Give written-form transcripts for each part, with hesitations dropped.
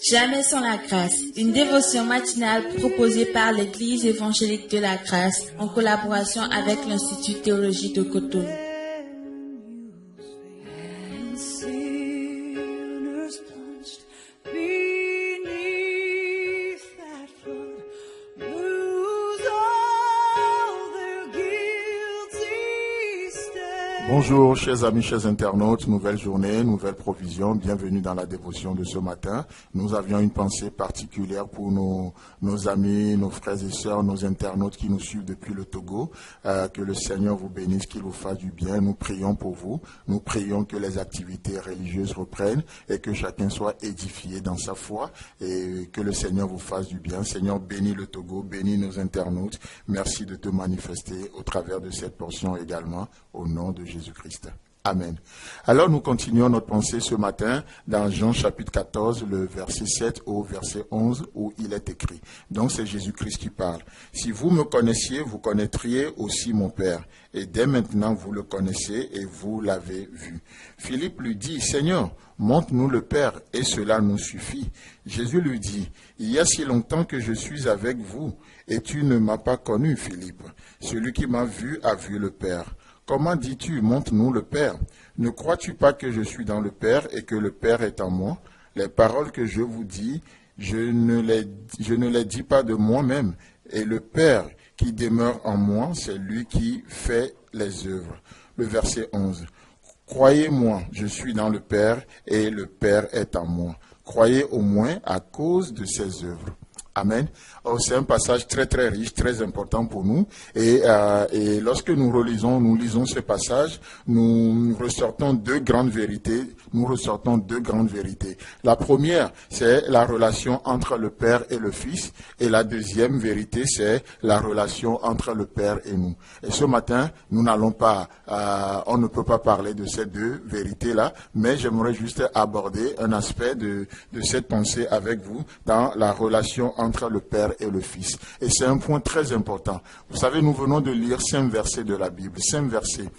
Jamais sans la grâce, une dévotion matinale proposée par l'Église évangélique de la grâce en collaboration avec l'Institut théologique de Cotonou. Bonjour, chers amis, chers internautes, nouvelle journée, nouvelle provision, bienvenue dans la dévotion de ce matin. Nous avions une pensée particulière pour nos amis, nos frères et sœurs, nos internautes qui nous suivent depuis le Togo. Que le Seigneur vous bénisse, qu'il vous fasse du bien. Nous prions pour vous. Nous prions que les activités religieuses reprennent et que chacun soit édifié dans sa foi et que le Seigneur vous fasse du bien. Seigneur, bénis le Togo, bénis nos internautes. Merci de te manifester au travers de cette portion également, au nom de Jésus-Christ. Amen. Alors nous continuons notre pensée ce matin dans Jean chapitre 14, le verset 7 au verset 11 où il est écrit. Donc c'est Jésus-Christ qui parle. Si vous me connaissiez, vous connaîtriez aussi mon Père. Et dès maintenant vous le connaissez et vous l'avez vu. Philippe lui dit, Seigneur, montre-nous le Père et cela nous suffit. Jésus lui dit, il y a si longtemps que je suis avec vous et tu ne m'as pas connu, Philippe. Celui qui m'a vu a vu le Père. Comment dis-tu, montre-nous le Père? Ne crois-tu pas que je suis dans le Père et que le Père est en moi? Les paroles que je vous dis, je ne les dis pas de moi-même. Et le Père qui demeure en moi, c'est lui qui fait les œuvres. Le verset 11. Croyez-moi, je suis dans le Père et le Père est en moi. Croyez au moins à cause de ses œuvres. Amen. Oh, c'est un passage très très riche, très important pour nous. Et lorsque nous lisons ce passage, nous ressortons deux grandes vérités. La première, c'est la relation entre le Père et le Fils. Et la deuxième vérité, c'est la relation entre le Père et nous. Et ce matin, on ne peut pas parler de ces deux vérités-là, mais j'aimerais juste aborder un aspect de cette pensée avec vous dans la relation entre le Père et le Fils. Et c'est un point très important. Vous savez, nous venons de lire 5 versets de la Bible, 5 versets.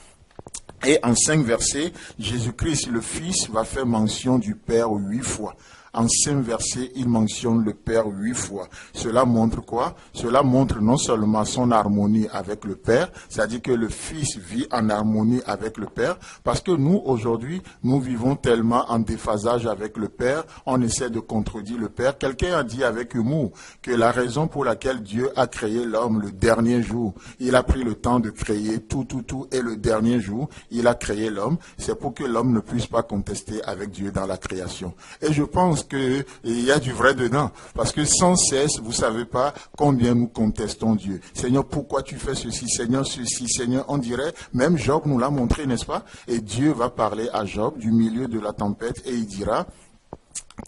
Et en 5 versets, Jésus-Christ, le Fils, va faire mention du Père 8 fois. En 5 versets, il mentionne le Père 8 fois. Cela montre quoi? Cela montre non seulement son harmonie avec le Père, c'est-à-dire que le Fils vit en harmonie avec le Père, parce que nous, aujourd'hui, nous vivons tellement en déphasage avec le Père, on essaie de contredire le Père. Quelqu'un a dit avec humour que la raison pour laquelle Dieu a créé l'homme le dernier jour, il a pris le temps de créer tout, et le dernier jour, il a créé l'homme, c'est pour que l'homme ne puisse pas contester avec Dieu dans la création. Et je pense qu'il y a du vrai dedans. Parce que sans cesse, vous ne savez pas combien nous contestons Dieu. Seigneur, pourquoi tu fais ceci? Seigneur, ceci. Seigneur, on dirait, même Job nous l'a montré, n'est-ce pas? Et Dieu va parler à Job du milieu de la tempête et il dira,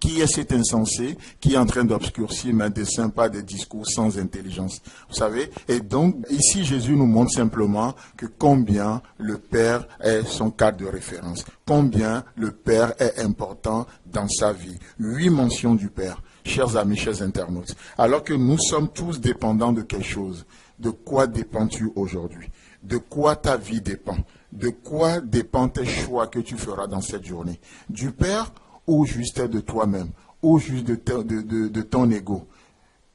qui est cet insensé qui est en train d'obscurcir mes desseins par des discours sans intelligence? Vous savez? Et donc, ici, Jésus nous montre simplement que combien le Père est son cadre de référence. Combien le Père est important dans sa vie. 8 mentions du Père. Chers amis, chers internautes. Alors que nous sommes tous dépendants de quelque chose. De quoi dépends-tu aujourd'hui? De quoi ta vie dépend? De quoi dépendent tes choix que tu feras dans cette journée? Du Père ou juste de toi-même, ou juste de ton ego.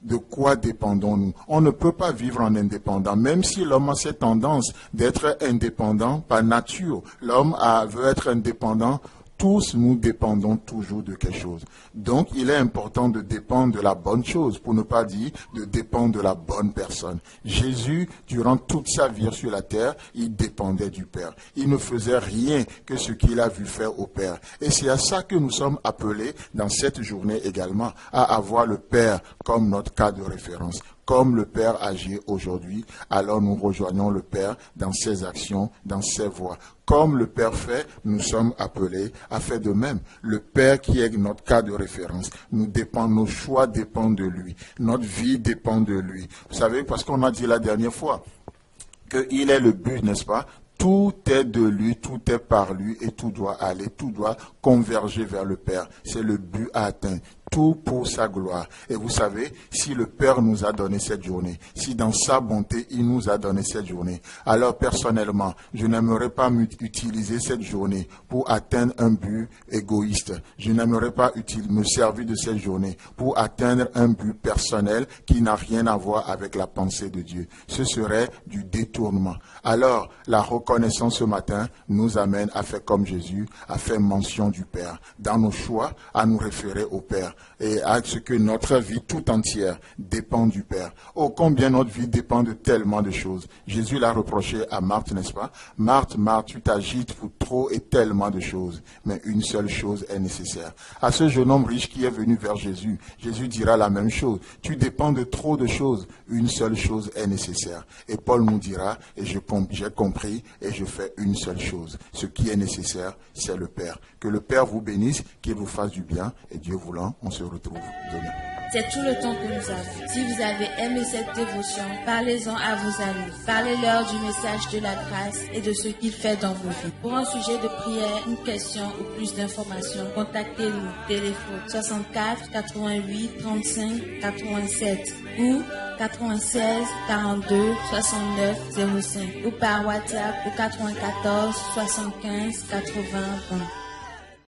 De quoi dépendons-nous? On ne peut pas vivre en indépendant, même si l'homme a cette tendance d'être indépendant par nature. L'homme veut être indépendant. Tous nous dépendons toujours de quelque chose. Donc, il est important de dépendre de la bonne chose, pour ne pas dire de dépendre de la bonne personne. Jésus, durant toute sa vie sur la terre, il dépendait du Père. Il ne faisait rien que ce qu'il a vu faire au Père. Et c'est à ça que nous sommes appelés dans cette journée également, à avoir le Père comme notre cas de référence. Comme le Père agit aujourd'hui, alors nous rejoignons le Père dans ses actions, dans ses voies. Comme le Père fait, nous sommes appelés à faire de même. Le Père qui est notre cas de référence, nos choix dépendent de lui. Notre vie dépend de lui. Vous savez, parce qu'on a dit la dernière fois qu'il est le but, n'est-ce pas? Tout est de lui, tout est par lui et tout doit converger vers le Père. C'est le but à atteindre. tout pour sa gloire. Et vous savez, si le Père nous a donné cette journée, si dans sa bonté, il nous a donné cette journée, alors personnellement, je n'aimerais pas utiliser cette journée pour atteindre un but égoïste. Je n'aimerais pas me servir de cette journée pour atteindre un but personnel qui n'a rien à voir avec la pensée de Dieu. Ce serait du détournement. Alors, la reconnaissance ce matin nous amène à faire comme Jésus, à faire mention du Père. Dans nos choix, à nous référer au Père et à ce que notre vie tout entière dépend du Père. Oh, combien notre vie dépend de tellement de choses. Jésus l'a reproché à Marthe, n'est-ce pas? Marthe, Marthe, tu t'agites pour trop et tellement de choses, mais une seule chose est nécessaire. À ce jeune homme riche qui est venu vers Jésus, Jésus dira la même chose. Tu dépends de trop de choses, une seule chose est nécessaire. Et Paul nous dira, et j'ai compris et je fais une seule chose. Ce qui est nécessaire, c'est le Père. Que le Père vous bénisse, qu'il vous fasse du bien, et Dieu voulant, on se retrouve demain. C'est tout le temps que nous avons. Si vous avez aimé cette dévotion, parlez-en à vos amis. Parlez-leur du message de la grâce et de ce qu'il fait dans vos vies. Pour un sujet de prière, une question ou plus d'informations, contactez-nous. Téléphone 64 88 35 87 ou 96 42 69 05 ou par WhatsApp au 94 75 80 20.